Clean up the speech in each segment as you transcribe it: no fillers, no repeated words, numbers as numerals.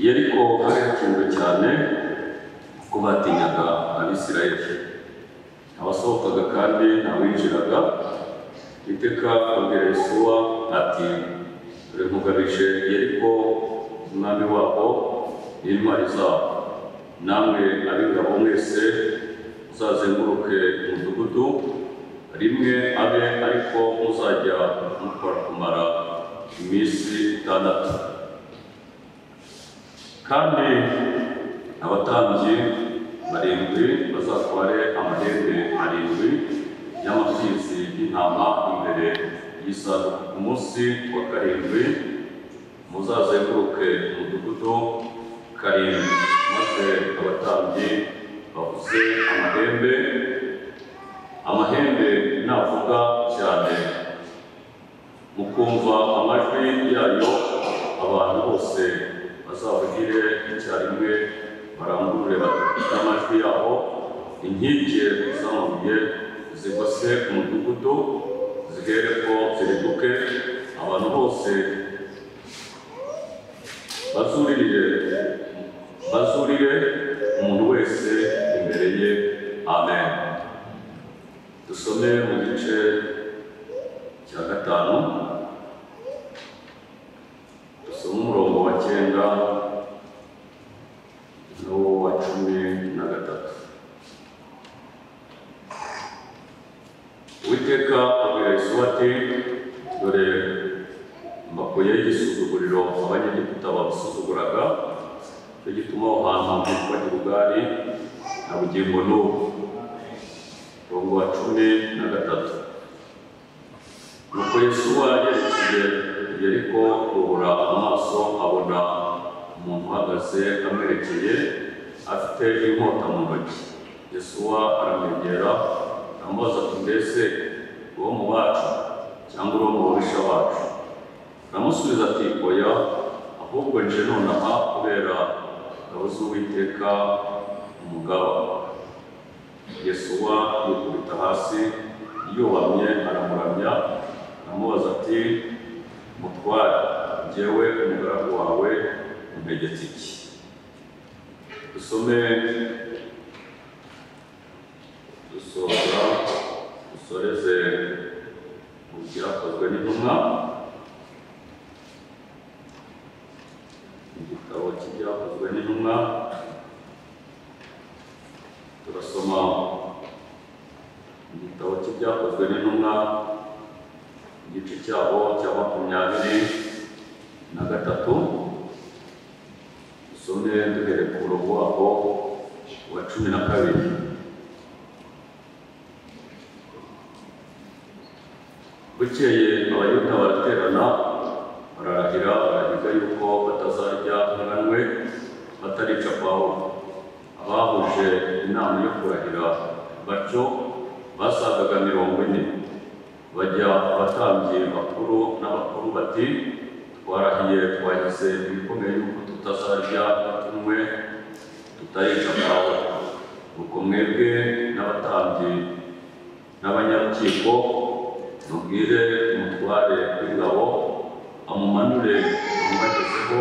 Yeriko harekinwe cyane ko batinyaga Abisirayeli, abasohokaga kandi ntawinjiraga. Iteka abwira Yosuwa ati dore nkugabije Yeriko umwami wabo n'intwari zabo, namwe ab'ingabo mwese muzazenguruke umudugudu rimwe abe ariko muzajya mukora kumara iminsi 6. Kandi abatambyi 7 bazatware amahembe 7 y'amapfizi y'intama imbere y'isanduku. Ku munsi wa 7 muzazenguruke umudugudu 7, maze abatambyi bavuze amahembe navuga cyane mukumva amajwi yayo, abantu bose bazavugire icyarimwe barangurure n'amajwi yabo. Inkike z'amabuye zigose umudugudu zihere ko ziriduke, abantu bose bazurire umuntu wese imbere ye. Amen. Dusome mu gice cya 5, dusome umurongo wa 9 n'uwo wa 13. Uwiteka abwira Yosuwa ati dore mbakuyeho igisuzuguriro abanyegiputa babasuzuguraga, cyo gituma aho hantu hitwa Gilugari na bugingo n'ubu. Umurongo wa 13. Nuko Yosuwa yerekeye Yeriko kubura amaso abona umuntu uhagaze amwerekeye afite inkota mu ntoki. Yosuwa aramwegera aramubaza ati mbese uwo mu bacu cyangwa uwo mu babisha bacu? Aramusubiza ati oya, ahubwo nje nonaha kubera ingabo z'Uwiteka umugaba. Yosuwa yikubita hasi yubamye aramuramya, aramubaza ati mutware, jyewe umugaragu wawe untegetse iki? dusoreze mu byakozwe n'intumwa, igitabo cy'ibyakozwe n'intumwa. Turasoma igitabo cy'ibyakozwe n'intumwa igice cyabo cya 23. Dusome duhere ku murongo wabo wa 12. Bukeye abayuda baraterana bararahira barahiga yuko batarica Pawulo. Abahuje inama yo kurahira batyo basagaga 40. Bajya abatambyi bakuru n'abakuru bati, twarahiye twagize ibikomeye yuko tutazarya tumwe tutarica Pawulo. Nuko mwebwe n'abatambyi n'abanyarukiko mubwire umutware w'ingabo amumanure amubagezeho,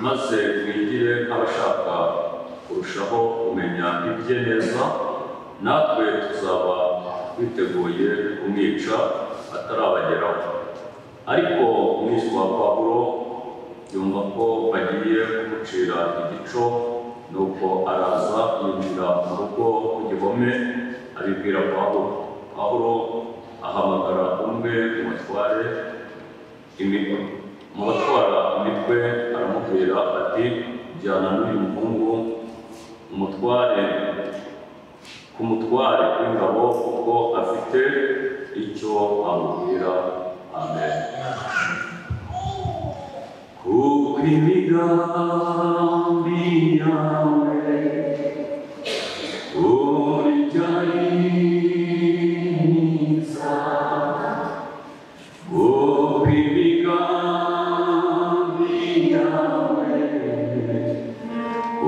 maze mwigire nk'abashaka kurushaho kumenya ibye neza, natwe tuzaba twiteguye kumwica atarabageraho. Ariko umwishywa wa Pawulo yumva ko bagiye kumucira igico, nuko araza yinjira mu rugo ku gihome abibwira Pawulo. Pawulo ahamagara umwe mu batwara imitwe aramubwira ati, jyana n'uyu muhungu ku mutware w'ingabo kuko afite icyo amubwira. Amen. Kuko imigambi yawe urya myiza, kuko imigambi yawe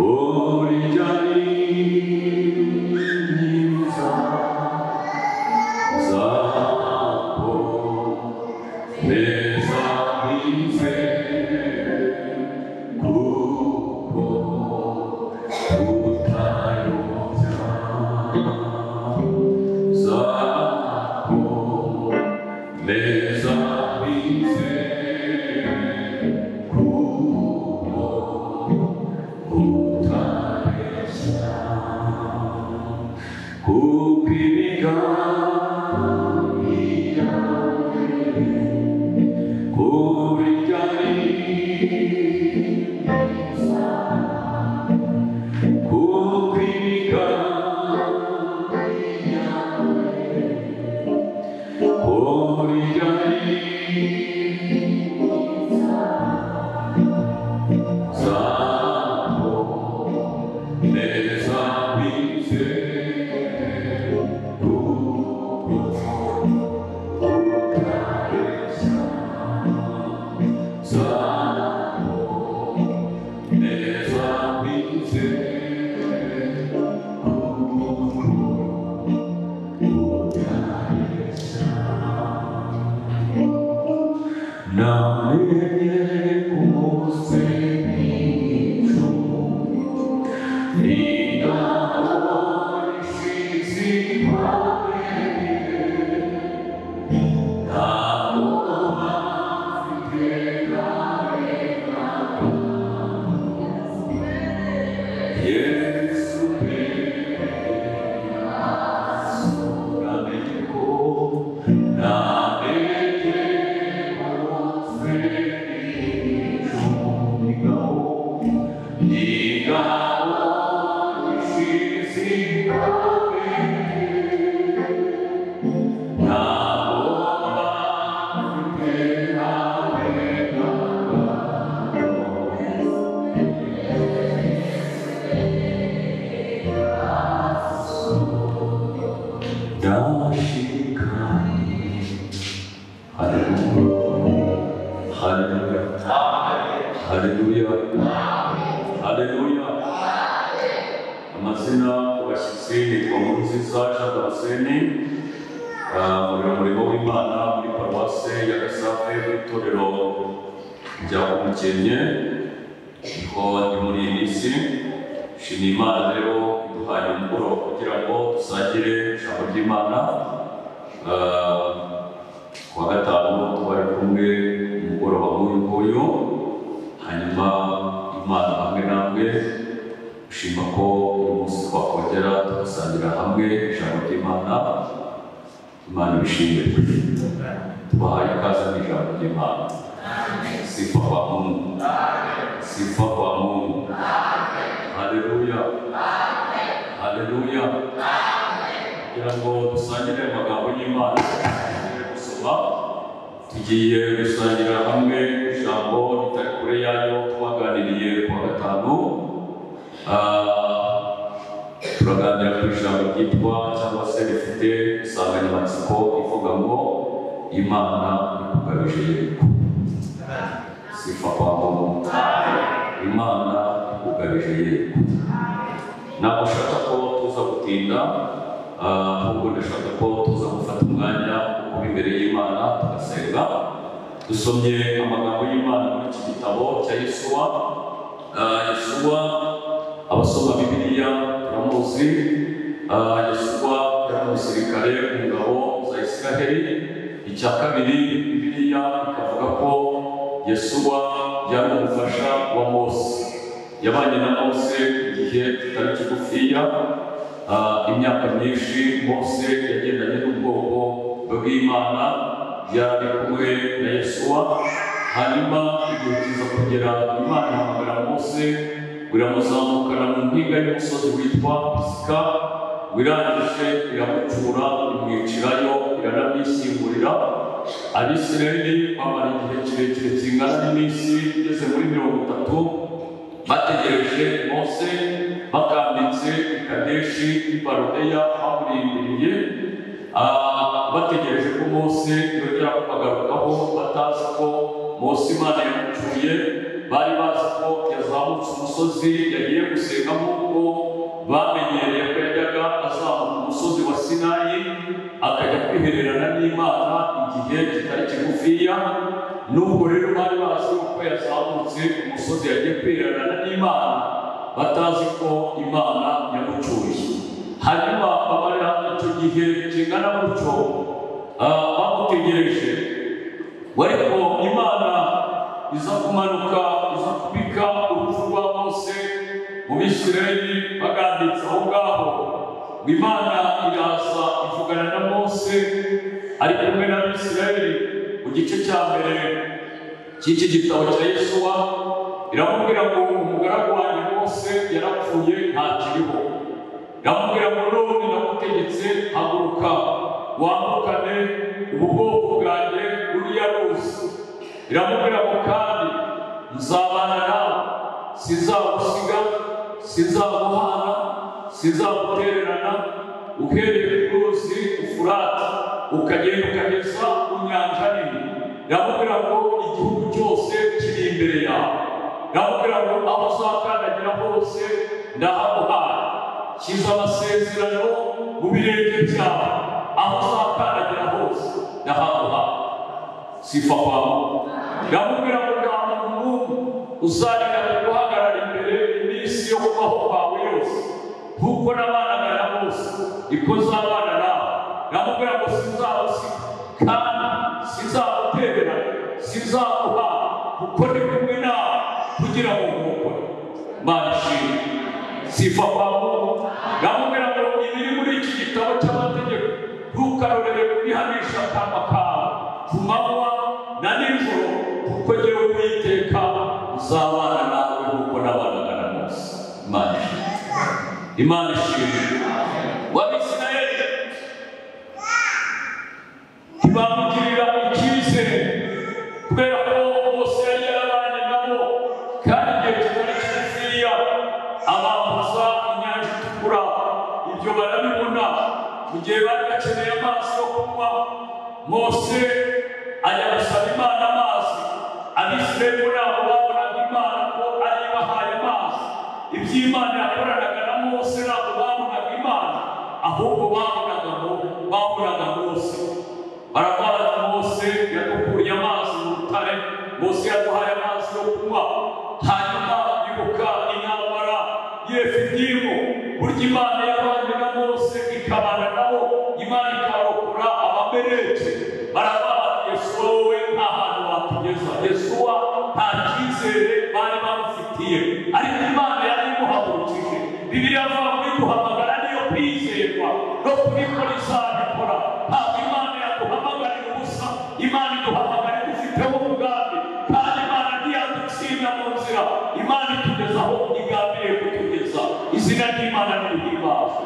urya myiza, zako meza mwize, kuko utayobya, zako meza mwize, kuko utayobya, kuko imigambi yawe urya myiza, kuko imigambi yawe urya myiza, zako meza mwize, kuko utabeshya, zako meza mwize, kuko utabeshya. Namenye kumose n'icu, n'ingabo isizi impaye, ntabwo bafite narenga. Yesu namenye ko namenye kumose n'icu, n'ingabo isizi impaye, ntabwo bafite narenga. Dashikani, hallelujah, hallelujah, hallelujah, hallelujah. Amazina kubashyitsi nitwa Nkurunziza Jean Damascene, umurimo w'Imana muri paruwase ya Gasave w'itorero rya Umukenke. Niho ndi muri iyi minsi. Nshimiye Imana rero iduhaye umugoroba kugira ngo dusangire ijambo ry'Imana. Kuwa gatanu twari kumwe umugoroba nk'uyu nguyu, hanyuma Imana hamwe namwe ushima ko uyu munsi twakongera tugasangira hamwe ijambo ry'Imana. Imana ibishimire. Tubahaye ikaze mu ijambo ry'Imana. Sifa kwa Mungu. Sifa kwa Mungu. Haleluya. Haleluya. Kugira ngo dusangire amagambo y'Imana gusoma, tugiye gusangira hamwe ijambo ritari kure yayo twaganiriye kuwa gatanu. turaganira ku ijambo ryitwa cyangwa se rifite insanganyamatsiko ivuga ngo Imana ikugabije yego. Sifa kwa Mungu. Imana ikugabije yego. Ntabwo ushaka ko tuza gutinda, ahubwo ndashaka ko tuza gufata umwanya kuba imbere y'Imana tugasenga. Dusomye amagambo y'Imana muri iki gitabo cya Yesuwa. Yesuwa abasoma Bibiliya turamuzi. Yesuwa yari umusirikare mu ngabo za Isiraheli. Icya kabiri, Bibiliya ikavuga ko Yesuwa yari umufasha wa Mose. Yabanye na Mose igihe kitari kigufiya, imyaka myinshi. Mose yagendanye n'ubwoko bw'Imana, yari kumwe na Yesuwa. Hanyuma igihe kiza kugera, Imana ihamagara Mose, iramuzamukana mu mpinga y'umusozi witwa Pisika, irangije iramucura, imwicirayo, iranamwishyingurira. Abisirayeli bamara igihe kirekire kingana n'iminsi igeze muri 30 bategereje Mose, bakambitse i Kadeshi i Baruneya bamurindiriye, bategereje ko Mose yongera kubagarukaho, batazi ko Mose Imana yamucuye. Bari bazi ko yazamutse umusozi yagiye gusengamo, kuko bamenyereye ko yajyaga azamuka umusozi wa Sinayi akajya kwihererana n'Imana igihe kitari kigufiya. Nubwo rero bari bazi ko yazamutse umusozi yagiye kwihererana n'Imana, batazi ko Imana yamucuye. Hanyuma bamarira icyo gihe kingana gutyo bamutegereje. Ariko Imana iza kumanuka, iza kubika urupfu rwa Mose mu Bisirayeli baganditse aho ngaho. Imana iraza ivugana na Mose ari kumwe n'Abisirayeli. Mu gice cya mbere cy'iki gitabo cya Yesuwa iramubwira ngo umugaragu wanjye Mose yarapfuye ntakiriho. Iramubwira ngo none nagutegetse, haguruka wambukane ubu bwoko bwanjye ruriya ruzi. Iramubwira ngo kandi nzabana nawe, sinzagusiga, sinzaguhana, sinzagutererana, uhereye ku ruzi Ufurate ukagenda ukageza ku nyanja nini. Iramubwira ngo igihugu cyose kiri imbere yawe. Iramubwira ngo aho uzakandagira hose ndahaguhaye. Shyize amasezerano mu birenge byawe, aho uzakandagira hose ndahaguhaye. Sifa kwa Mungu. Iramubwira ngo nta muntu n'umwe uzareka guhagarara imbere iminsi yo kubaho kwawe yose. Kuko nabanaga na Mose, niko nzabana nawe. Iramubwira ngo sinzagusiga kandi sinzagutererana, sinzaguhana, kuko ndi kumwe nawe kugira ngo nkukore. Imana ishimwe. Sifa kwa Mungu. Iramubwira ngo ibiri muri iki gitabo cy'amategeko ntukarorere kubihanisha akanwa kawe ku manywa na nijoro, kuko jyewe Uwiteka uzabana nawe nk'uko nabanaga na Mose. Imana ishimwe. Imana ishimwe. Abisirayeli ntibamugirira icyizere kubera ko Mose yari yarabanye nabo, kandi igihe kitari kigufiya abambuza inyanja itukura. Ibyo barabibona. Mu gihe bari bakeneye amazi yo kunywa, Mose ajya gusaba Imana amazi. Abisirayeli ntabwo babonaga Imana ko ari ibahaye amazi. Iby'Imana yakoranaga na Mose ntabwo babonaga Imana, ahubwo babonaga Mose. Baravuga Mose yadukuriye amazi mu rutare, Mose yaduhaye amazi yo kunywa. Hanyuma ibuka intambara y'Efidimu, burya Imana yabanye na Mose ikabana nabo, Imana ikabarokora Abamaleki. Baravuga Yesuwa wowe nta hantu watugeza. Yesuwa nta cyizere bari bamufitiye, ariko Imana yari imuhagurukije. Bibiliya avuga ngo iduhamagara niyo kwizerwa no kubikora izabikora. Ntabwo Imana yaduhamagarira ubusa, Imana iduhamagara idufiteho umugambi, kandi Imana ntiyadutsinda mu nzira. Imana itugeza aho igambiriye kutugeza. Izina ry'Imana nirihimbazwe.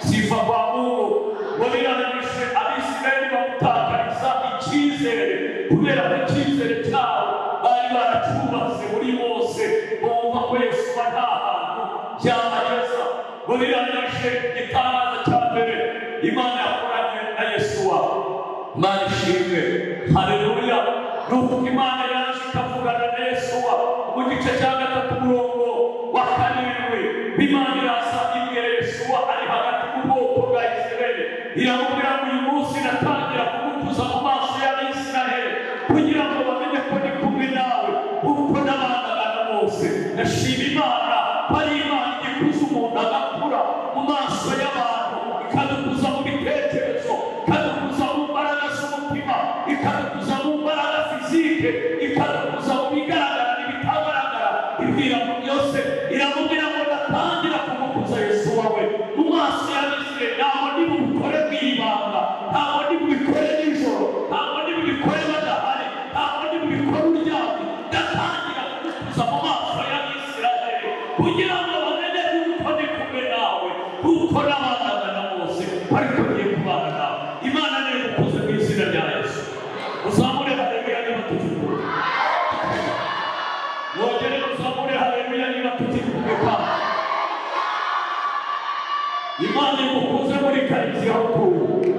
Sifa kwa Mungu. Ngo birangije Abisirayeli bamutakariza icyizere, kubera ko icyizere cyabo bari baracyubatse muri Mose, bumva ko Yesuwa nta hantu birangije itangazo cya mbere Imana yakoranye na Yesuwa. Imana ishimwe, haleluya. Nuko Imana yaje ikavugana na Yesuwa mu gice cya 3 umurongo wa 7. Imana iraza ibwira Yesuwa ari hagati mu bwoko bwa Isirayeli, iramubwira ngo uyu munsi natangira kugutuza mu maso y'Abisirayeli kugira ngo bamenye ko ndi kumwe nawe uko n'abana bose. Ndashima Imana ari Imana ikuza umuntu agakura mu maso y'abantu, ikadukuza mu bitekerezo, ikadukuza mu mbaraga z'umutima, ikadukuza mu mbaraga fizike, ikadukuza mu bigaragara n'ibitagaragara. Ibwira mu byose iramubwira ngo natangira kumukuza Yesu wawe mu maso y'Abisirayeli. Ntabwo ndi bubikore bw'ibanga, ntabwo ndi bubikore nijoro, ntabwo ndi bubikore badahari, ntabwo ndi bubikore uryamye. Ndatangira kumukuza mu maso y'Abisirayeli kugira ngo bamenye yuko ndi kumwe nawe, kuko n'abana bose bari kugiye kubana nawe. Imana niyo gukuze mu izina rya Yesu. Uzamure haleluya niba tukikumwe. Wongere uzamure haleluya niba tukikumwe kwa. Imana igukuze muri karitsiye aho utuye.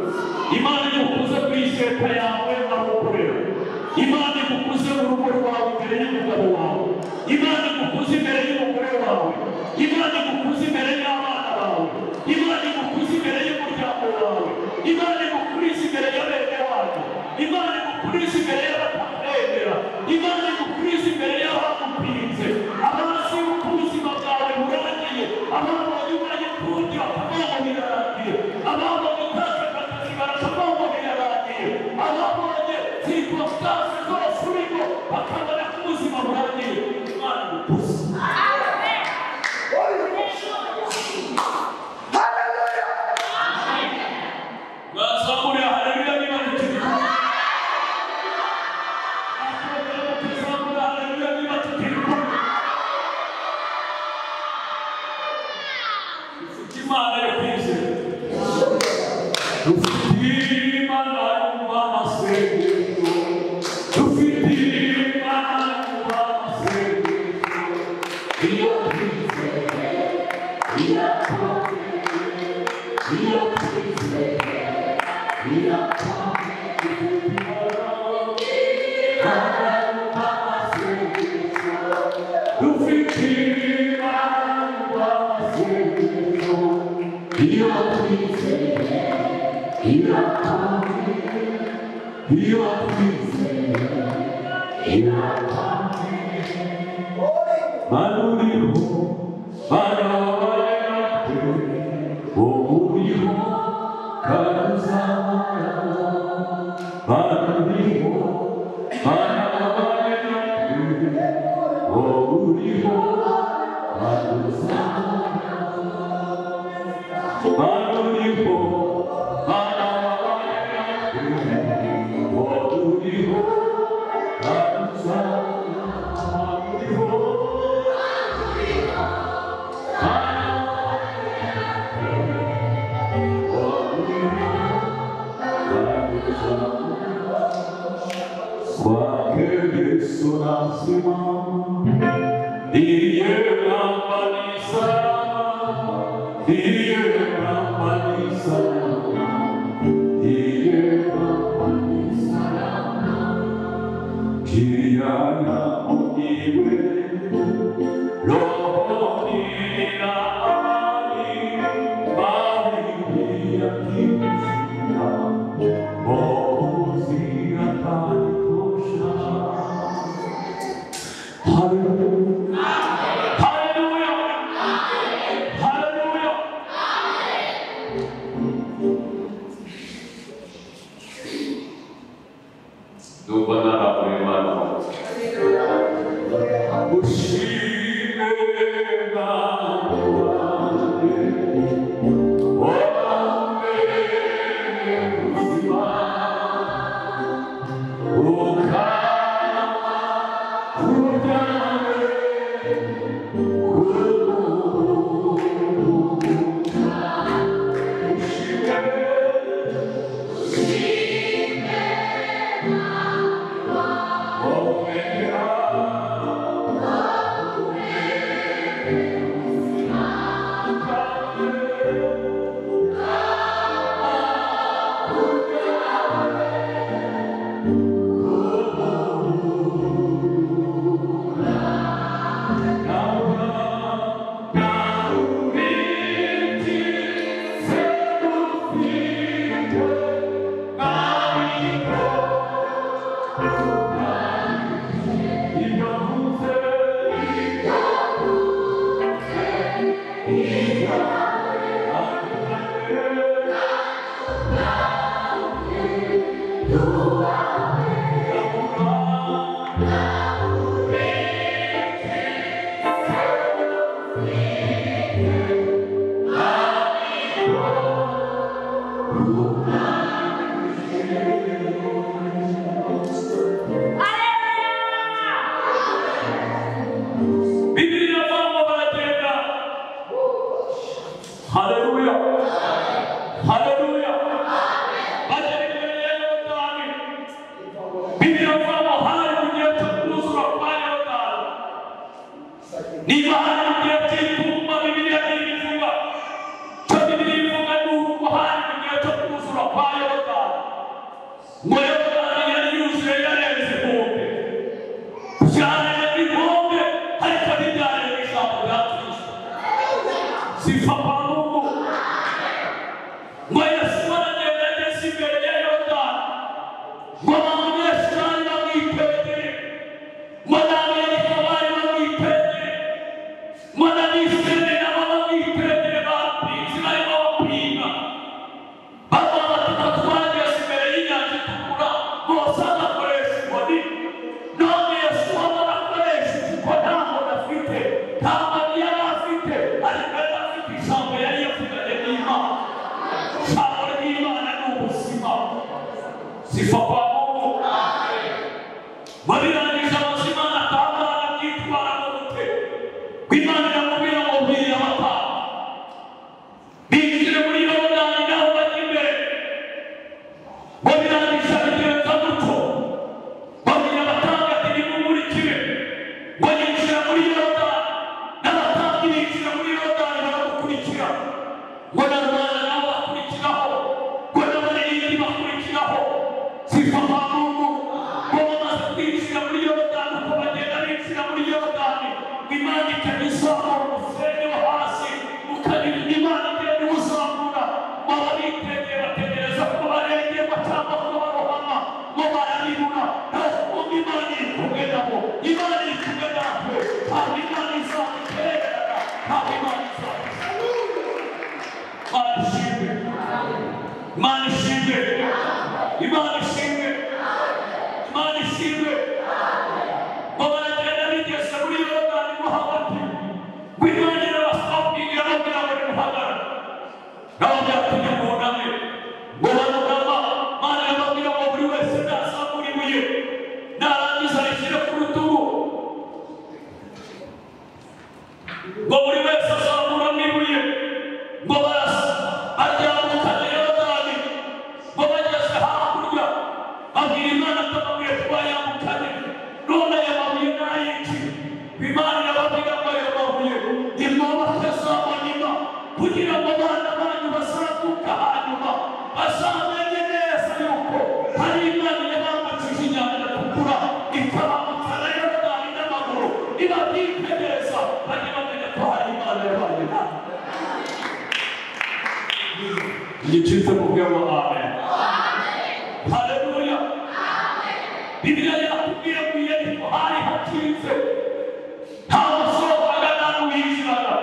Imana igukuze ku iseta yawe aho ukorera. Imana igukuze mu rugo rwawe imbere y'umugabo wawe. Imana igukuze imbere y'umugore wawe. Imana igukuze imbere y'abana bawe. Imana igukuze imbere y'umuryango wawe. Imana igukuze imbere y'abene wawe. Imana igukuze imbere y'abatamwemera. Imana igukuze imbere y'abagupinze. Abazi uko ubuzima bwawe burangiye, ababonye urayikundira bakabona birarangiye, ababonye utakeka akazi barakabona birarangiye, ababonye circonstance zose urimo bakabona ko ubuzima burangiye. Imana igukuze. Bazamurira haleluya niba tukikumwe. Bazamurira haleluya niba tukikumwe. Dufite Imana yo kwizera. Dufite Imana yumva amasengesho. Dufite Imana yumva amasengesho. Iyo twizera, iyo twizera, iyo twizera, iyo Oh, niba hari igihe cy'itumba Bibiliya ntibivuga cyo Bibiliya ivuga ni uko hari igihe cyo kuzura kwa Yorodani ngo Yorodani yari yuzuye yarenze inkombe cyane inkombe ariko ntibyareba ijambo rya Kristo sifa kwa Mungu ngo Yesu aragenda ageze imbere ya Yorodani ngo abantu benshi bari bamwitegeye ngo n'Amerika bari bamwitegeye ngo n'Abisirayeli nabo bamwitegeye bapinze barimo bapinga bavuga bati ko twageze imbere y'inyanja itukura bose agakoresha inkoni none Yesu waba akoresha kuko nta nkoni afite nta nkoni yari afite ariko yari afite ijambo yari yavuganye n'Imana ijambo ry'Imana ni ubuzima sifa kwa Mungu babirangije abazimana atamana byitwara mu mutwe kw'Imana iramubwira ngo bwira abatanga binjire muri Yorodani naho bajya imbere ngo birangije abigenza gutyo babwira abatanga ati nimumurikire ngo yinjira muri Yorodani n'abatanga binjira muri Yorodani baramukurikira ngo na rubanda nabo bakurikiraho ngo n'abaririmbyi bakurikiraho sifa kwa Mungu ngo bamaze kwinjira muri Yorodani uko bagenda binjira muri Yorodani Imana ikajya izamura umusenyi wo hasi ukagira Imana igenda iwuzamura ngo ababitegeye bategereza ko barengerwa cyangwa ko barohama ngo barabibura ntabwo Imana iri kumwe nabo Imana iri kumwe natwe ntabwo Imana izadutererana ntabwo Imana izadutererana Imana ishimwe Imana ishimwe Imana ishimwe ngo baragenda bigeze muri Yorodani mo hagati ngo Imana irabasabwira babwira ngo nimuhagarare nabo byatumye buname ngo banugama Imana irababwira ngo buri wese nazamura ibuye narangiza rishyire ku rutugu ngo buri wese azamuramo ibuye ngo baryambukana Yorodani ngo bageze hakurya babwira Imana ko amabuye twayambukanye none aya mabuye n'ayiki Imana irababwira ngo ayo mabuye nimwubake za monima kugira ngo abana banyu bazavuka hanyuma bazamenye neza yuko hari Imana yabambukije inyanja itukura ikabambutsa na Yorodani n'amaguru nibabyitegereza bajye bamenya ko hari Imana yabaye namwe igicitse mu bwego amen haleluya Bibiliya yatubwira ko Yeriko hari hakinze nta musohokaga nta n'uwinjiraga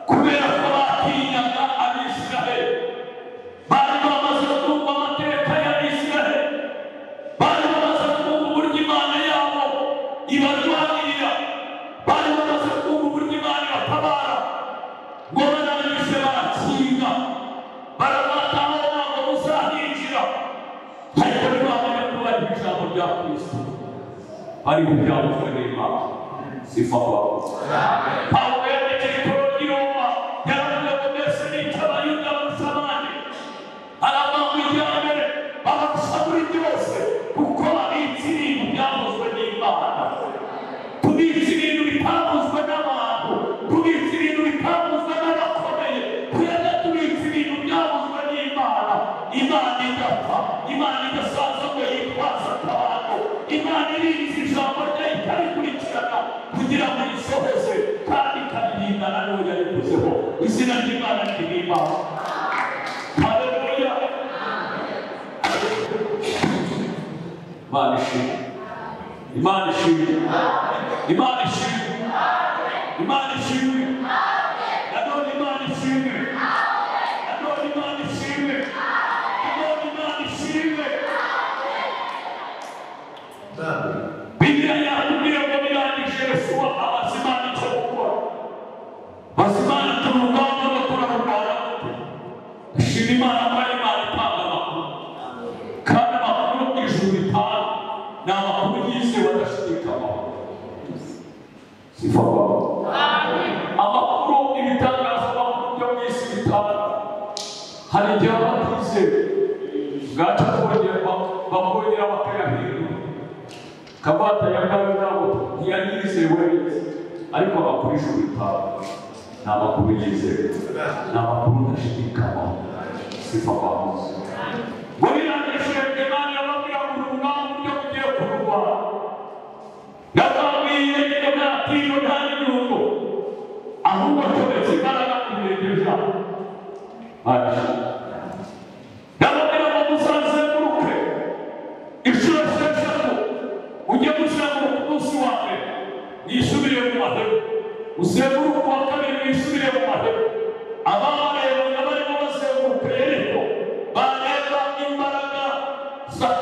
kubera ko batinyaga Abisirayeli bari bamaze kumva amateka y'Abisirayeli bari bamaze kumva uburyo Imana yabo ibarwanirira bari bamaze kumva uburyo Imana ibatabara ngo barangije barakinga barabataho ntabwo muzahinjira ariko ntibamenya ko bari mu ijambo rya Kristo ari mu byavuzwe n'Imana sifa kwawe Pawulo yandikira itorero ry'i Roma yaravuga ngo mbese nicyo abayuda barusha abandi aravuga irya mbere babarusha muri byose kuko babitse ibintu byavuzwe n'Imana tubitse ibintu bitavuzwe n'abantu tubitse ibintu bitavuzwe n'abakomeye twebwe tubitse ibintu byavuzwe n'Imana Imana idapfa Imana idasaza ngo yitwaza abantu Imana irinze ijambo ryayo ikarikurikirana kugira ngo risohoze kandi ikarihindana n'uwo yarikuzeho izina ry'Imana ry'Imana haleluya Imana ishimwe Imana ishimwe Imana ishimwe Imana ishimwe nanone Imana ishimwe nanone Imana ishimwe nanone Imana ishimwe Bibiliya yatubwira ngo birangije Yesuwa abazimana icyo gukora bazimana turugamba no turarwara ashima Imana ko ari Imana itanga amakuru kandi amakuru mu ijuru bitanga ni amakuru yizewe adashidikanywaho sifa kwawe amakuru ibitangazamakuru byo mu isi bitanga hari igihe abatizewe bwaca bakongera bakayahindura kabata yambaye ntabwo ntiyanizewe ariko amakuru y'ijuru ritaha ni amakuru yizewe, ni amakuru ndashidikanywaho. Sifa kwa Mungu. Walianzisha imani ya wapya kurungana ndio kuja kurungana. Ngambi ile ndio tino ndani nyungu. Ahubwo tobetse karaga kubiregesha. Acha. Ndabona bamusanze kuruke. Ishuro sheshatu. Ujye gushaka umunsi wawe. Yisubire mu mahero. Useburu kwa kabiri yisubire mu mahero. Abana n'abari baseburuka yeriko. Bareba imbaraga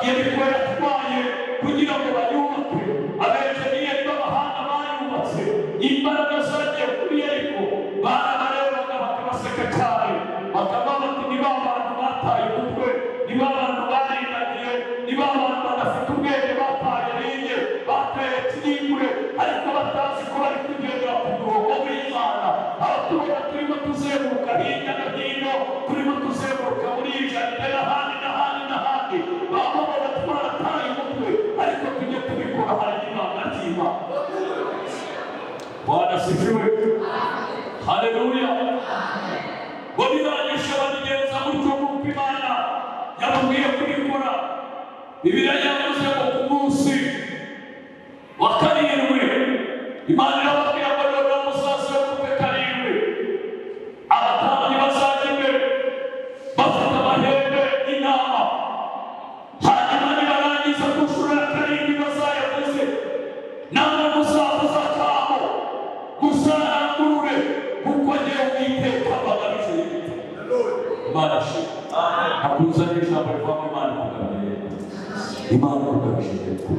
yeriko yatwaye kugira ngo bayubake. Abenjeniyeri b'abahanga bayubatse. Imbaraga zagiye kuri yeriko. Barabarebaga bakabaseka cyane. Bakaba bati ni ba bantu bataye umutwe, ni ba bantu barindagiye, ni ba bantu badafite ubwenge bataye ringe, bateye kirimbure, ariko batazi ko bari kugendera ku murongo w'Imana. Abaturage turimo tuzenguruka hirya no hino, turimo tuzenguruka muri ijana n'ahandi. Baba baratwara tayi umutwe, ariko tujye tubikora hari Imana nzima. Bwana sifiwe. Haleluya. Wabiranyisha babigenza gutyo kuko Imana yababwiye kubikora. Bibiliya yavuze ngo ku munsi wa karindwi Imana irababwira ngo rero muzazenguruke karindwi. Abatambyi bazajya imbere bafite amahembe y'intama, hanyuma nibarangiza ku nshuro ya karindwi bazayavuze, namwe muzavuza akamo muzarangurure kuko njyewe Uwiteka mbagamije ibiti. Imana ishimwe. Akuzanira ijambo riva mu Imana ikugabije. Imana ikugabije yego.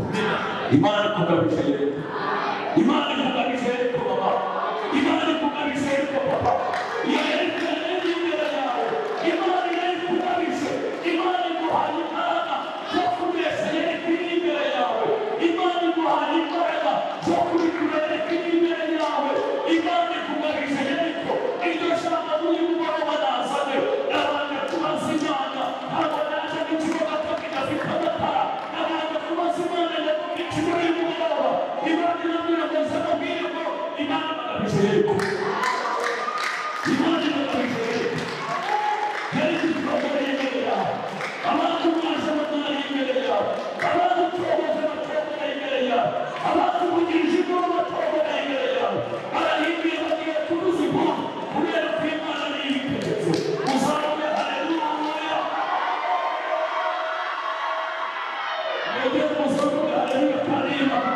Imana ikugabije yego. Imana ikugabije yego baba. Imana ikugabije yego baba. Yerekana imbere yawe. Imana ikugabije. Imana iguhaye imbaraga zo kunesha yerekana imbere yawe. Imana iguhaye imbaraga zo kubikura yerekana imbere yawe. Imana ikugabije yego. Iryo jambo muri mugoroba nazanye n'abandi kubaza Imana. Ntabwo naje n'ikibazo gafite amatara. N'abandi kubaza Imana ndavuga ikibazo y'umugoroba. Imana irambwira ngo nzababwire ngo Imana ikugabije yego. Imana ikugabije yego. Yerekana igikorwa imbere yawe. Abantu baje batari imbere yawe. Abantu tubabuze batobora imbere yawe. Abantu bugirije ibyo batobora imbere yawe. Barahimbiye bagiye kubuza impamvu kubera ko Imana niyo ibitegetse. Uzavuge haleluya. Mugiye muzavuge haleluya kandi Imana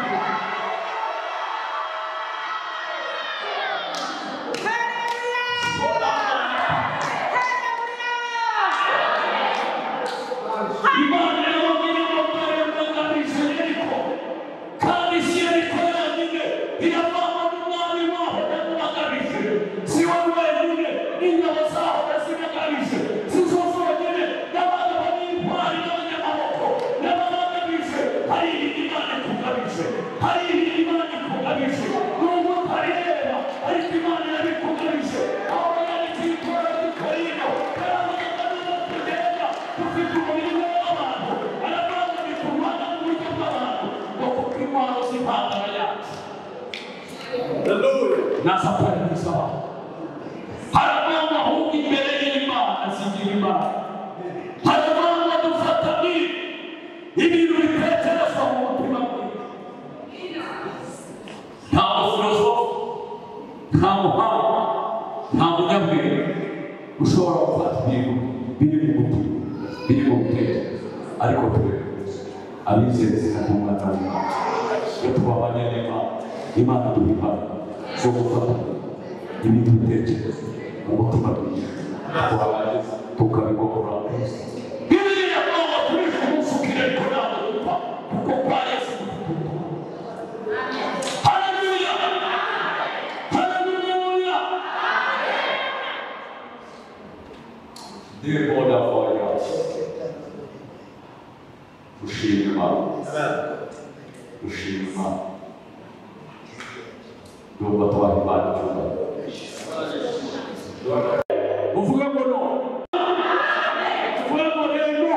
Imana yababwira ngo mbagamije Yeriko, kandi si Yeriko yonyine iravamo n'umwami waho yamubagamije. Si we wenyine n'ingabo zaho yazibagamije. Si zo zonyine n'abagabo b'intwari n'abanyamaboko n'ababagamije. Hari ibindi Imana ikugabije. Hari ibindi Imana ikugabije. Nubwo utareba ariko Imana yabikugabije. Aho yanditse ikora ry'Ikorinto yaravugaga n'uko tugenda dufite umurimo w'abantu. Aravuga ngo biturwana mu buryo bw'abantu ngo kuko intwaro z'intambara yacu na Satani n'isaba. Haravuga ahubwo imbere y'Imana zigira Imana. Haravuga ngo dufatane ibintu bitekerezwa mu mutima mwiza. Nta mufilozofe, nta muhanga, nta munyabwenge ushobora gufata ibintu biri mu mutima, biri mu bitekerezo. Ariko twe abizeye zikatumwa n'Imana. Iyo tubabanye n'Imana, Imana iduha imbaraga zo gufata ibintu bitekerezo mu mutima mwiza. Twarangiza tukabigorora. Bibiliya ivuga ngo turishe umunsi ukira ariko ntabwo dupfa kuko kwa Yesu dufite. Haleluya. Haleluya. Dear God of all gods, ushimwe Imana. Ushimwe Imana. Nubwo tubaha Imana icyubahiro. Uvuge ngo no. Uvuge ngo rero.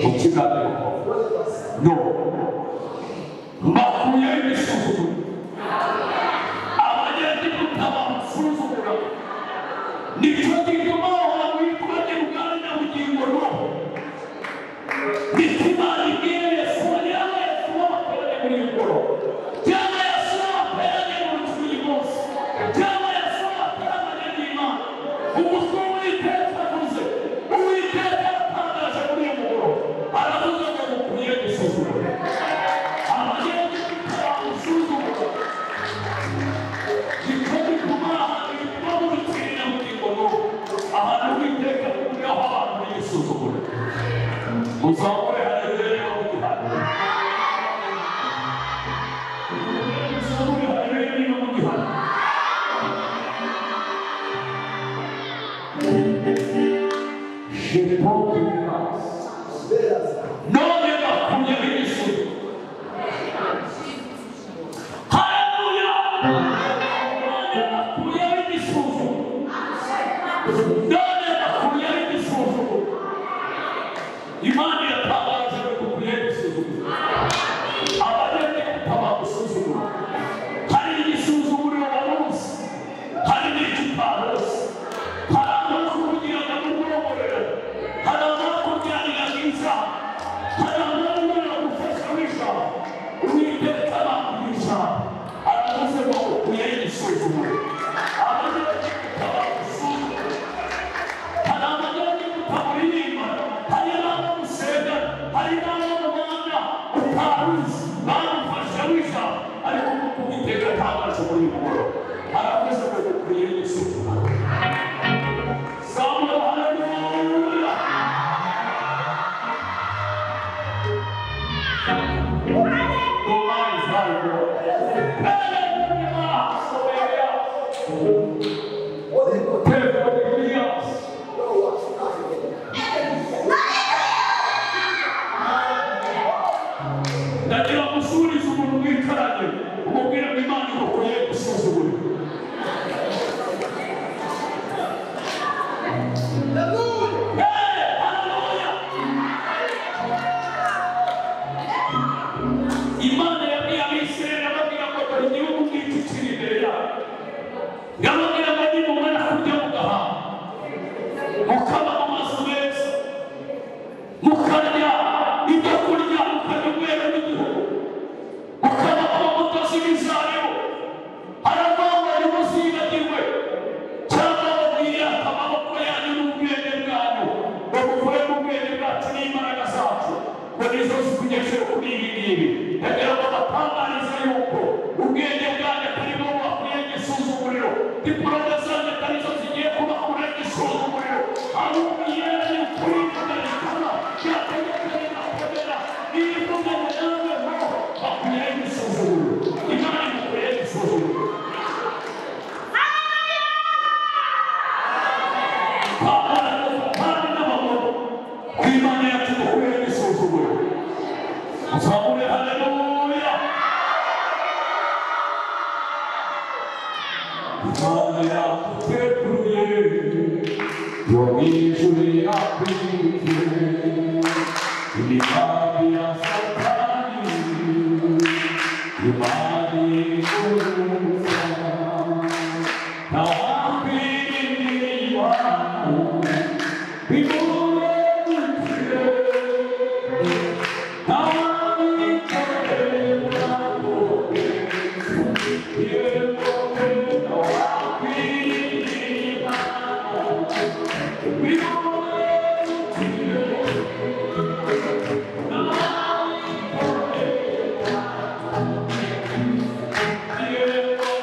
Ukiganira no. Makuye imisozi. Yeah.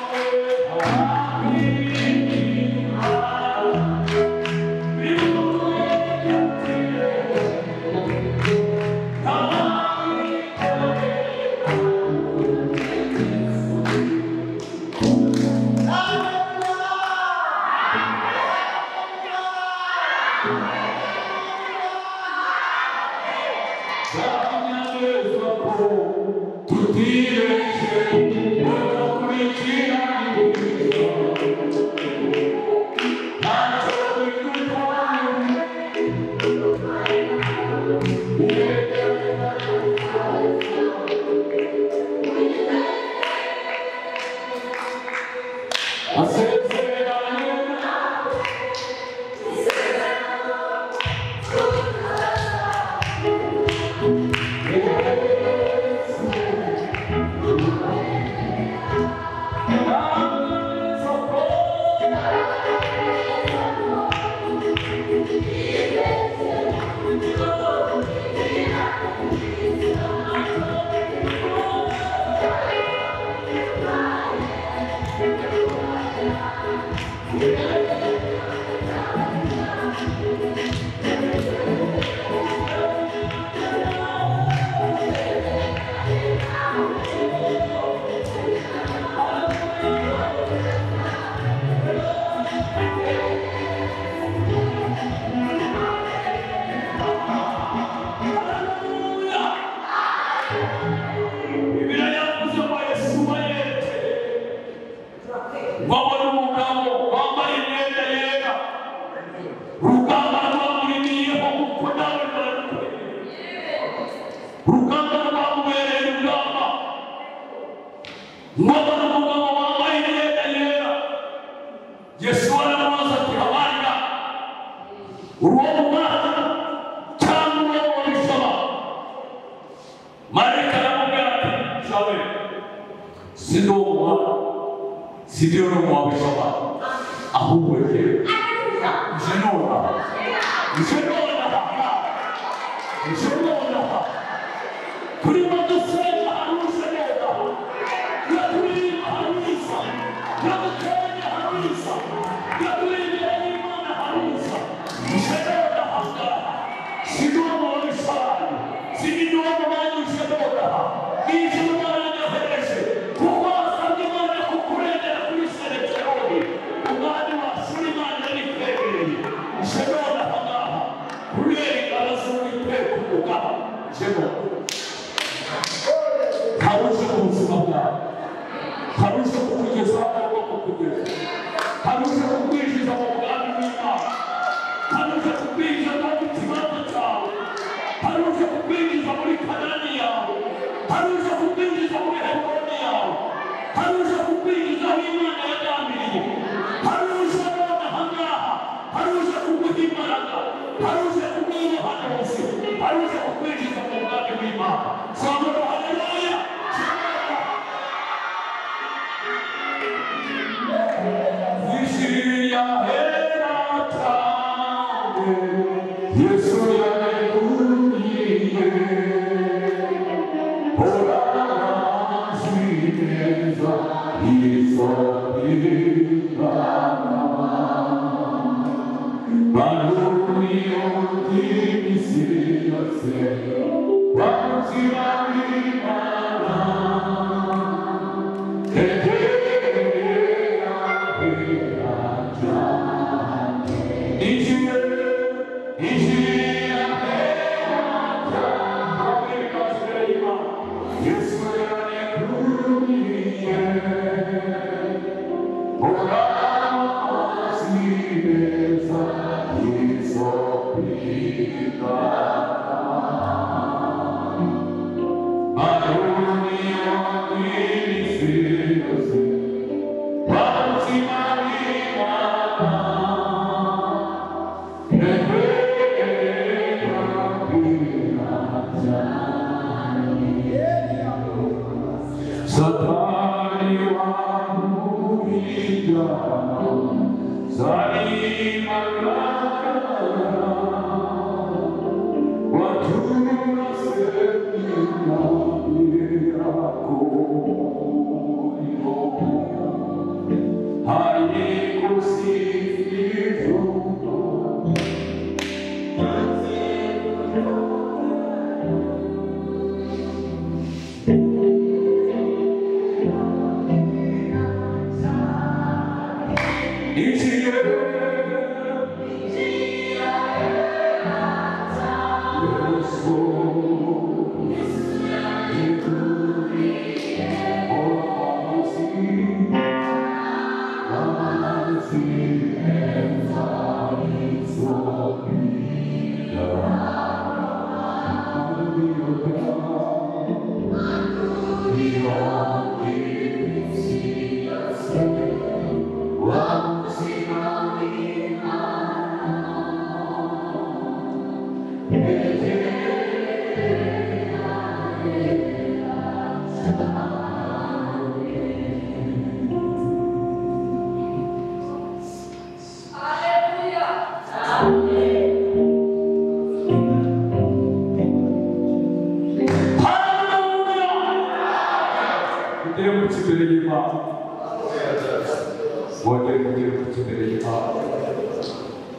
wongere kugera ku kimbere cy'Imana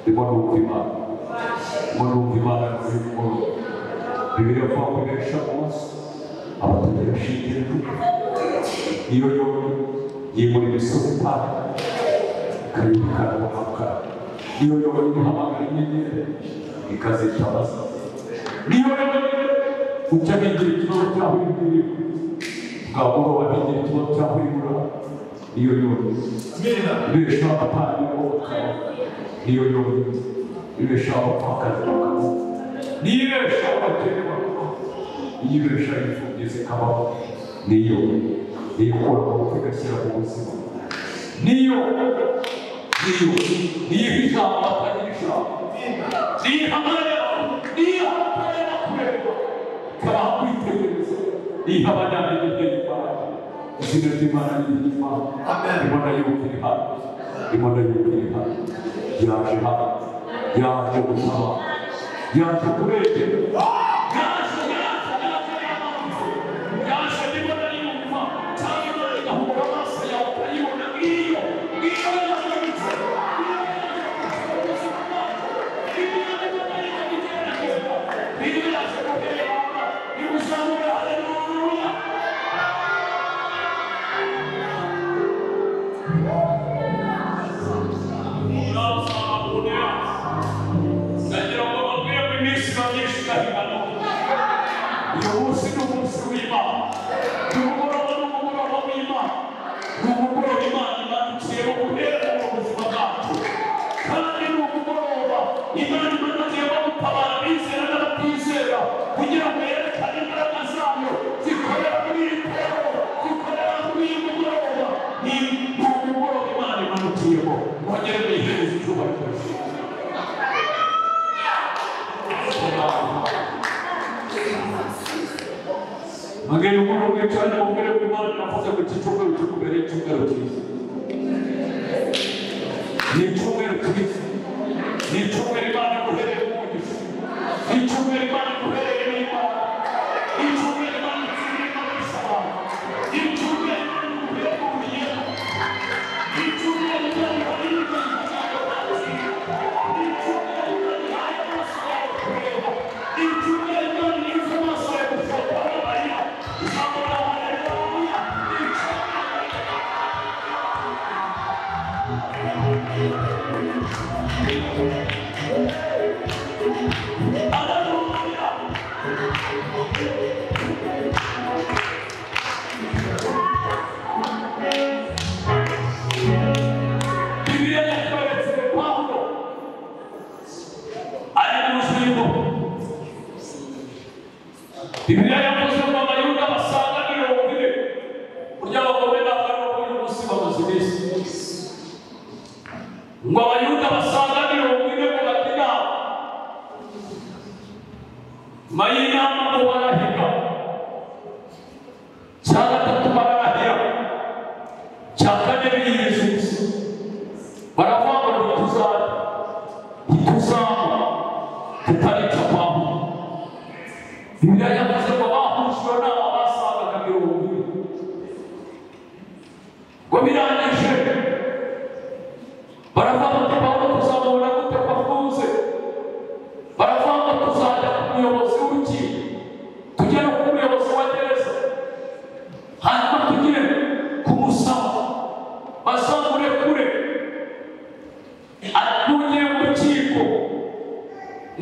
ndimo numva Imana muri mukuru Bibiliya avuga ko benshi bose abategera shingiro iyo yimura imisozi itanu ikayibikana guhabwa iyo ihamagara inyenyeri ikazitabaza niyo ujya bigira ikibazo cyaho ibiri bwagoroba bigira ikibazo cyaho ibura niyo ibesha abatari niyo ibesha abapfakazi niyo ibesha abakene niyo ibesha imfubyi zikabaho niyo ikora amaboko igashyira mu buzima niyo ijambo batagira ijambo niyo ihamarira kureba ikabaha kwitegereza niyo abanyamenya y'Imana izina ry'Imana n'Imana imana y'ubukiri hano yaje hano yaje gusaba yaje kurengera yaje n'imana y'umva cyangwa igahura amaso yawe ukayibona iyo Magari umuru w'icane mubwire bw'Imana navuze ngo iki cyumweru kikubere icyumweru cyiza ni icyumweru cyiza ni icyumweru Imana iguhereye umugisha ni icyumweru Imana iguhereye n'Imana ni icyumweru Imana iguhereye n'abisha abantu ni icyumweru Imana iguhereye n'ubuyero ni icyumweru Imana iguhereye n'ubuyero ni icyumweru Imana ihaye amaso yawe kureba ni icyumweru Imana ihize amaso yawe gufata amarira izamura haleluya Bibiliya yatweretse Pawulo ari mu rusengero Bibiliya yavuze ngo abayuda basaga 40 burya abagore n'abagabo b'uyu munsi bamaze iminsi ngo abayuda basaga 40 ngo batina mayinama ngo barahiga cya gatatu barahira cya kane biyejeje baravuga ngo ntituzaba tutarica Pawulo Bibiliya yavuze ngo bahujwe n'aba basaga 40 ngo birangije baravuga ngo Pawulo tuzamubona gute ko afunze baravuga ngo tuzajya ku muyobozi w'urukiko tujye no ku muyobozi wa gereza hanyuma tujye kumusaba bazamurekure atuye mu rukiko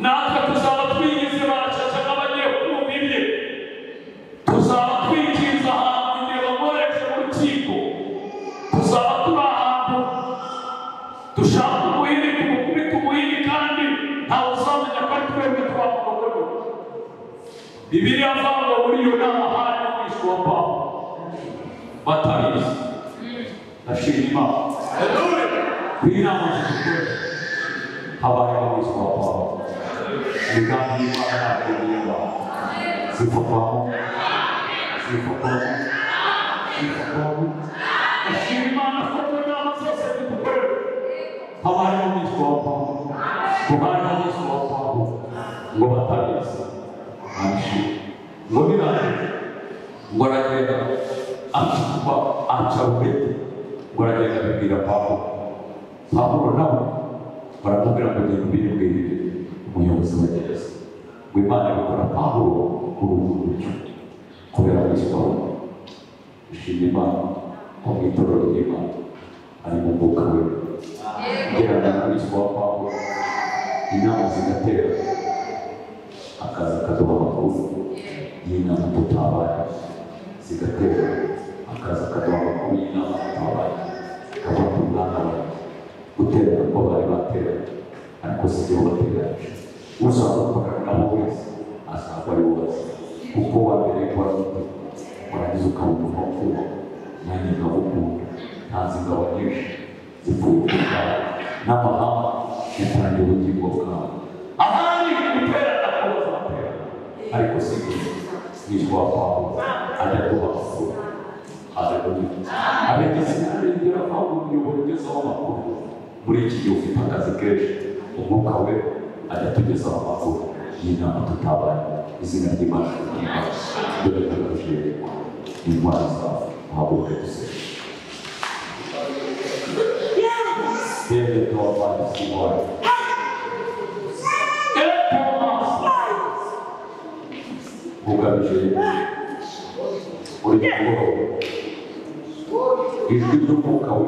natwe tuzaba twigize baracaca nk'abagiye kumva ibye tuzaba twikiza ahantu igihe bamuhereje mu rukiko tuzaba turi ahantu dushaka umuhini tumukubita umuhini kandi ntawe uzamenya ko ari twebwe twamugogoro Bibiliya avuga ngo muri iyo nama hari n'umwishywa wa Pawulo batabizi ndashima Imana kw'inama zidukora habayeho umwishywa wa Pawulo imigambi y'Imana ntabwo niba zifatwamo ndashima Imana ko mu nama zose zidukora habayeho umwishywa wa Pawulo ngo batabizi ngo birangije ngo aragenda aca urwete baragenda babwira Pawulo nawe baramubwira ngo genda ubibwire umuyobozi wa gereza ngo Imana ikora Pawulo kuri ubu buryo kubera kwishyura dushima Imana ko mu itorero ry'Imana ari mu mwuka we kugira ngo abishyura Pawulo inama zigatera akaza akaduha amakuru y'inama tutabaye zigatera akaza akaduha amakuru y'inama tutabaye akaba ku mwana wawe guterana ko bari batera ariko si byo bateranyije usanga gukorana nabo wese asanga ari wose kuko wambere wari warangiza ukaba umuntu wakuba nanjye nkagukunda ntazi ingabo nyinshi zipfuye kubwawe n'amahanga yatangiye ubugingo bwawe ahandi guterana ko bazatera ariko si byo yitwa Pawulo ajya kuba amakuru abagize arengera Pawulo umuyoboro ugezaho amakuru muri iki gihe ufite akazi kenshi umwuka we ajya tugezaho amakuru y'inama tutabaye izina ry'Imana dore tugaruje intwari zawe uhaguruke dusenge Deve tomar esse óleo. Ugamije uri kubaho ijwi ry'umwuka we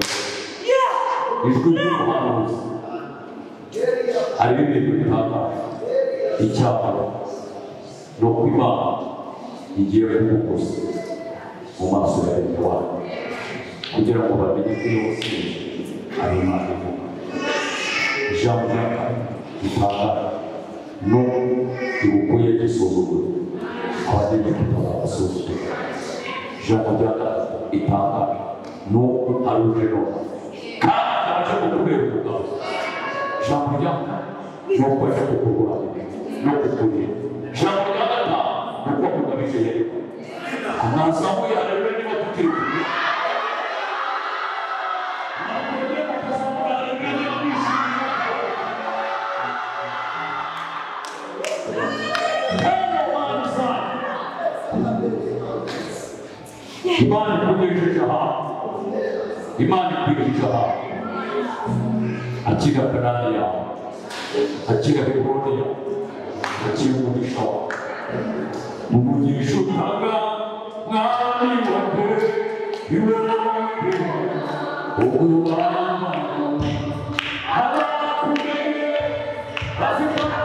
ijwi ry'umuhanuzi hari ibintu bitangaje icyapa ni uko Imana igiye kugukoza mu maso ya leta wawe kugira ngo bamenye ko yose ari Imana ivuga ijambo ry'Imana ritangaje no ibukuye gisuzugura abageze kutabasuzugura ijambo ry'Imana ritangaje no ari ujenona kandi abaje kukubera umugabo ijambo ry'Imana no kwaje kukugura no kukurinda ijambo ry'Imana no kwakugabije Yeriko amazamuye arebe niba tukiri kumwe Imana ikugejeje ahantu Imana ikugejeje ahantu akira Kanani yawe akira Heburoni yawe akira umugisha wawe umugisha utanga mwami wanjye iwe wanjye ububana abakumenye bazifata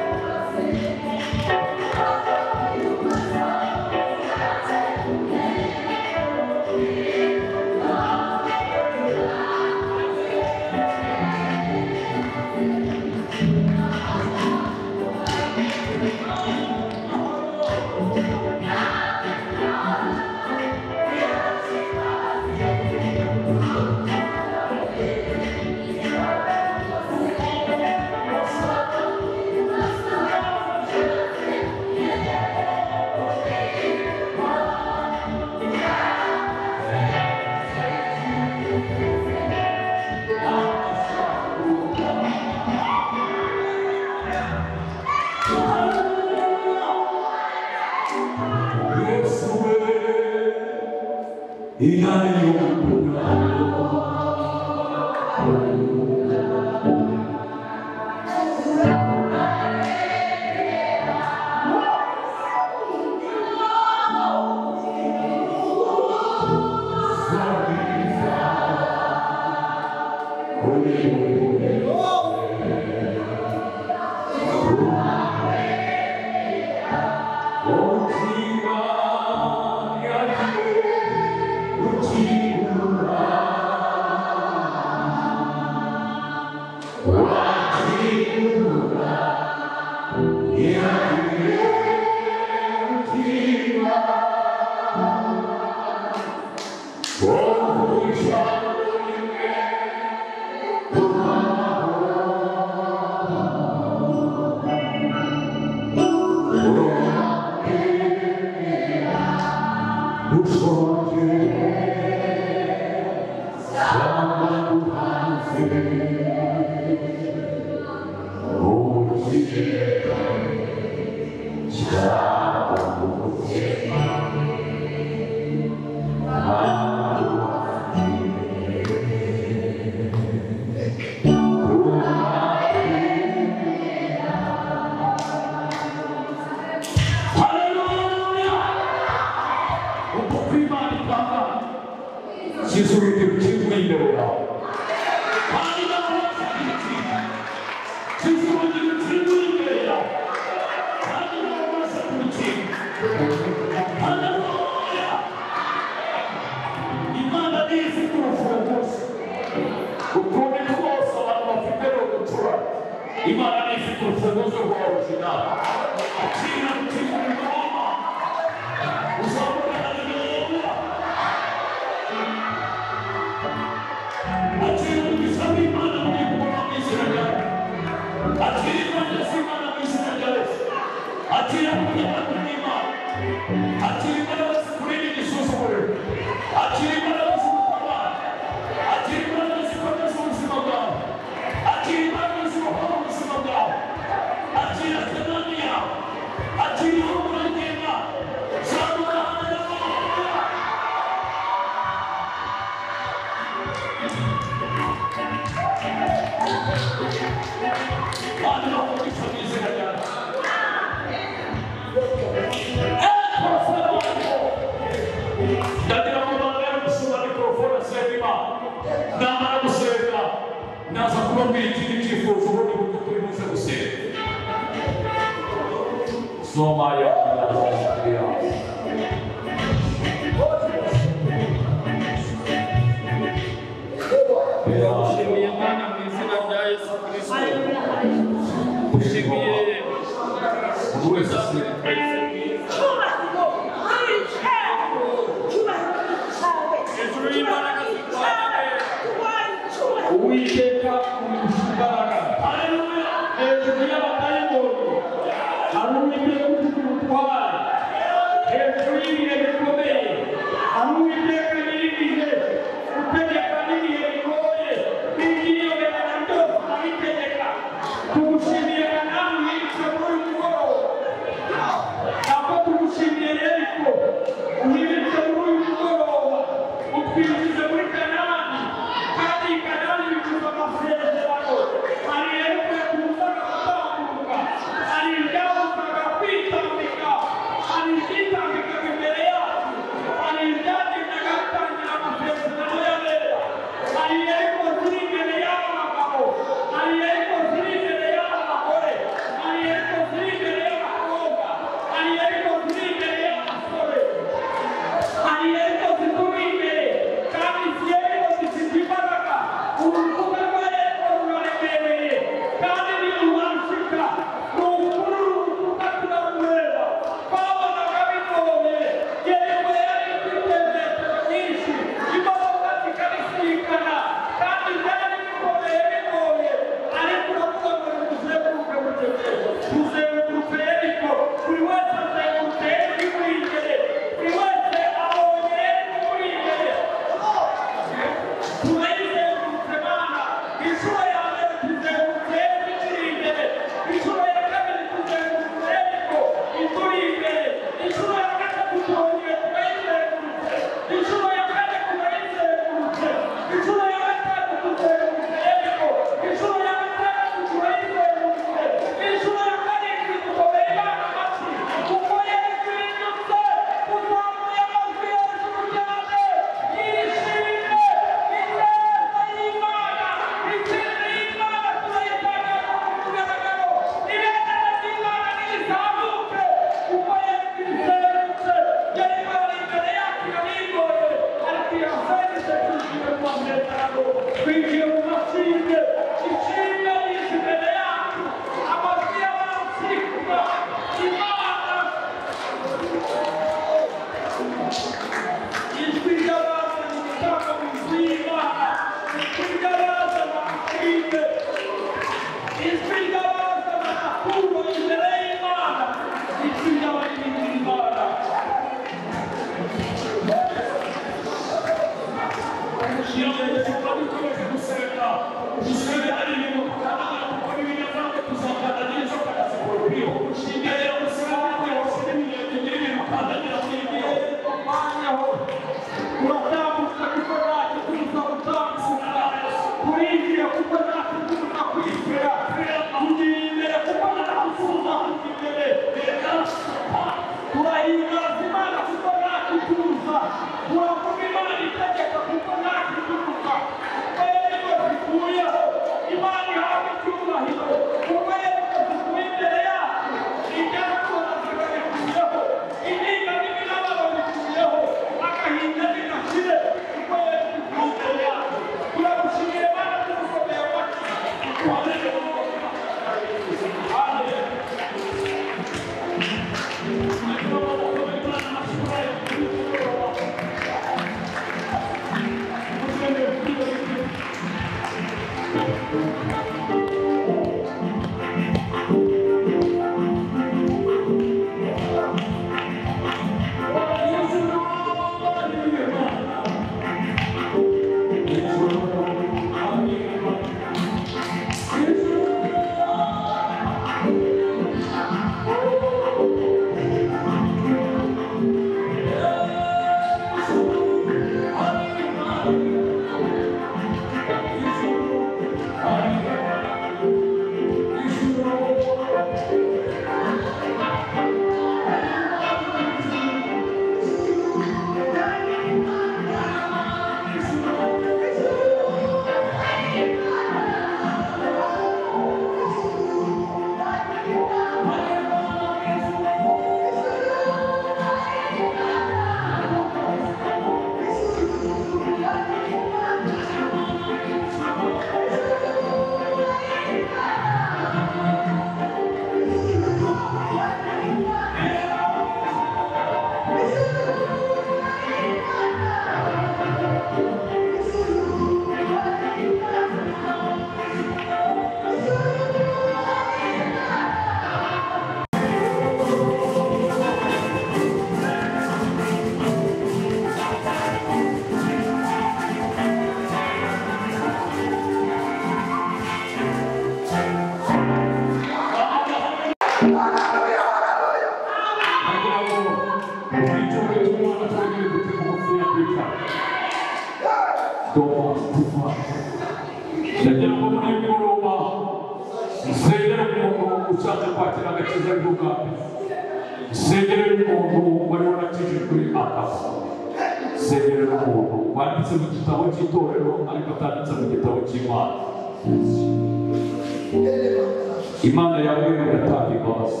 Imana yawe iratanga imbabazi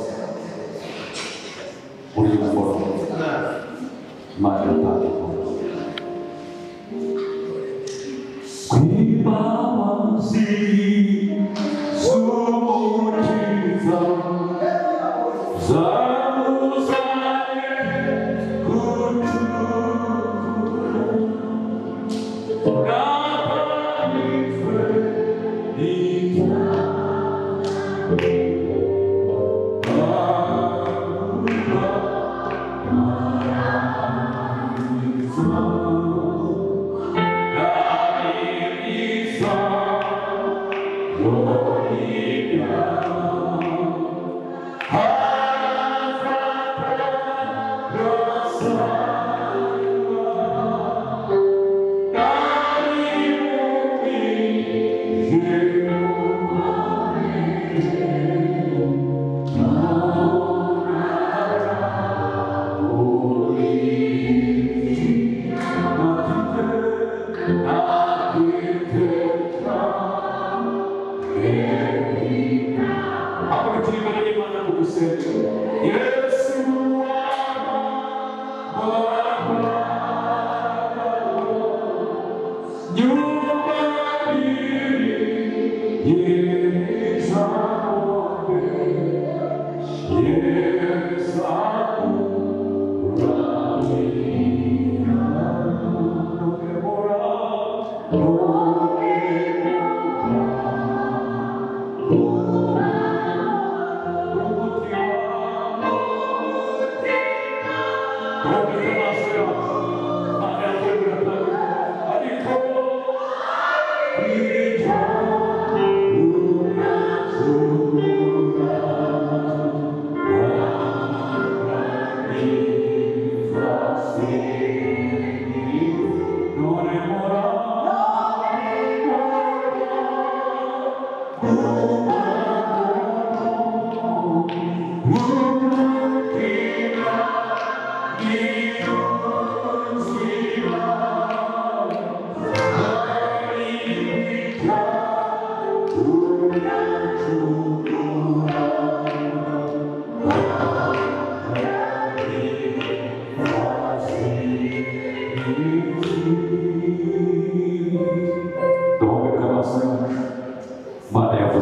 muri uyu mugoroba. Imana iratanga imbabazi. Imbabazi z'umukiza zamuzaye kutugira n'abanitwe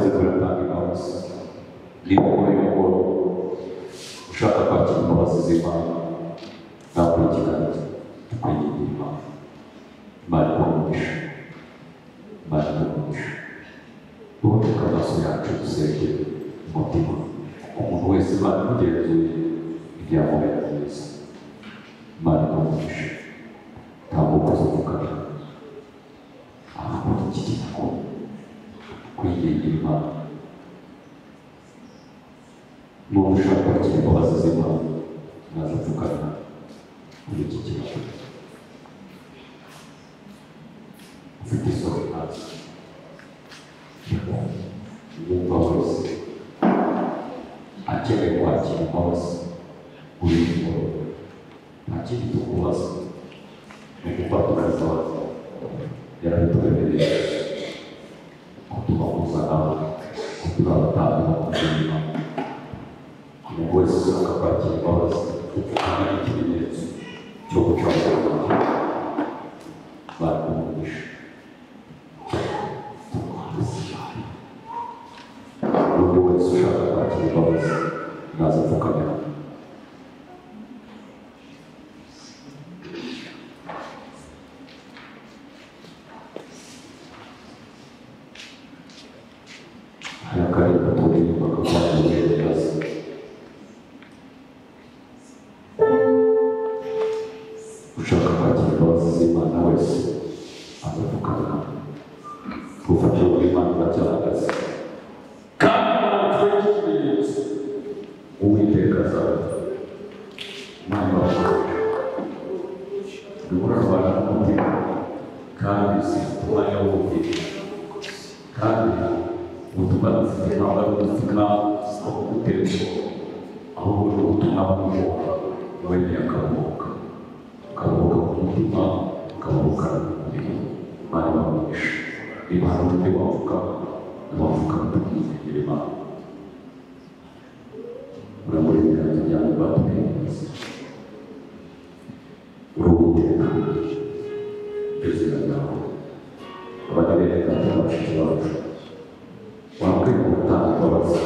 maze turatanga imbabazi niba uri mukuru ushaka kwakira imbabazi z'Imana nakora ikiganza tukwigira Imana. Imana ikamugisha, Imana ikamugisha. Uboneka amaso yacu dusenge umutima umuntu wese Imana imugenzuye ibyamubera byiza. Imana ikamugisha ntabwo ukoze kugana ahubwo kigira ngo kwigira Imana. Umuntu ushaka kwakira imbabazi z'Imana naza kugana muri iki kibazo ufite isoko hasi yumva wese akeneye kwakira imbabazi uri mukuru nta kindi tukubaza ni gufata imbabazi yarabituremereye ko tubahuza nawe ko tuzabatanga kugira umuntu wese ushaka kwakira imbabazi tukaba ikimenyetso cyo guca bugufi bakumugisha. Umuntu wese ushaka kwakira imbabazi naza apfukamira. Hari akarimba turirimba kakwamuye ibibazo. Ushaka kwakira imbabazi z'Imana wese azapfukamira. Ubufatiro bw'Imana buracyahagaze kandi natwe ikimenyetso Uwiteka azaza. Imana ibakoresha urarwara n'umutima kandi ufite umwanya wo kubwira kandi ubutumwa dufite ntabwo ari ubutumwa bwo kuguteza ahubwo ni ubutumwa bw'Imana wemeye akaruhuka ku mutima ukaruhuka n'umubiri. Imana ibakoresha niba hari undi wavuga tukamwigira Imana. Uramuri ibiganza byawe batubwiriza Uwiteka izina ryawe abagereka n'abashiki bacu wambwiye ngo gutanga imbabazi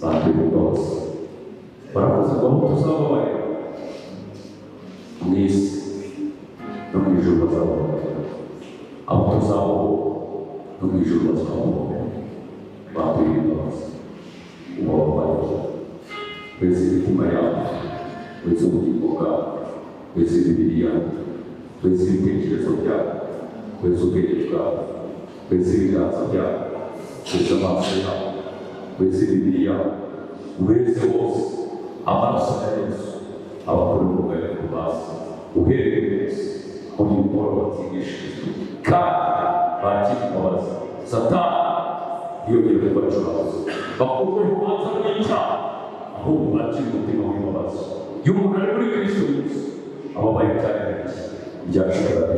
bambwira imbabazi baravuze ngo tuzababarira mu isi no mu ijuru bazababarira abo tuzabaho no mu ijuru bazabaho. Bambwira imbabazi ubababarira wese imitima yawe wese ubugingo bwawe wese Bibiliya wese ibitekerezo byawe wese ubwenge bwawe wese ibiganza byawe wese amaso yawe wese Bibiliya wese wose amaraso ya Yesu abakuru b'ubwenge kubaza uhereye wese muri mukoro batigishije kandi bakira imbabazi. Satani yongeye kubacuraza bakurwe urubanza rw'icyaha ahubwo bakira umutima w'imbabazi. Iyo umuntu ari muri Kristo Yesu ababaye cyane byashoboraga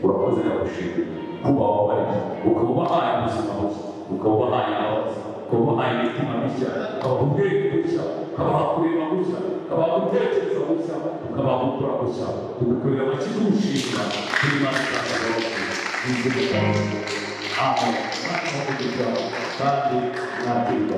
urakoze nagushimira kuba wabariye ukaba ubahaye ubuzima bushya ukaba ubahaye imbabazi ukaba ubahaye imitima mishya ukabaha ubwenge bushya ukabaha kureba bushya ukabaha gutekereza bushya ukabaha gukora bushya tugukorera amashyi tugushimira kuri Imana ishaka n'izindi mpamvu. Amen. Kandi nakirwa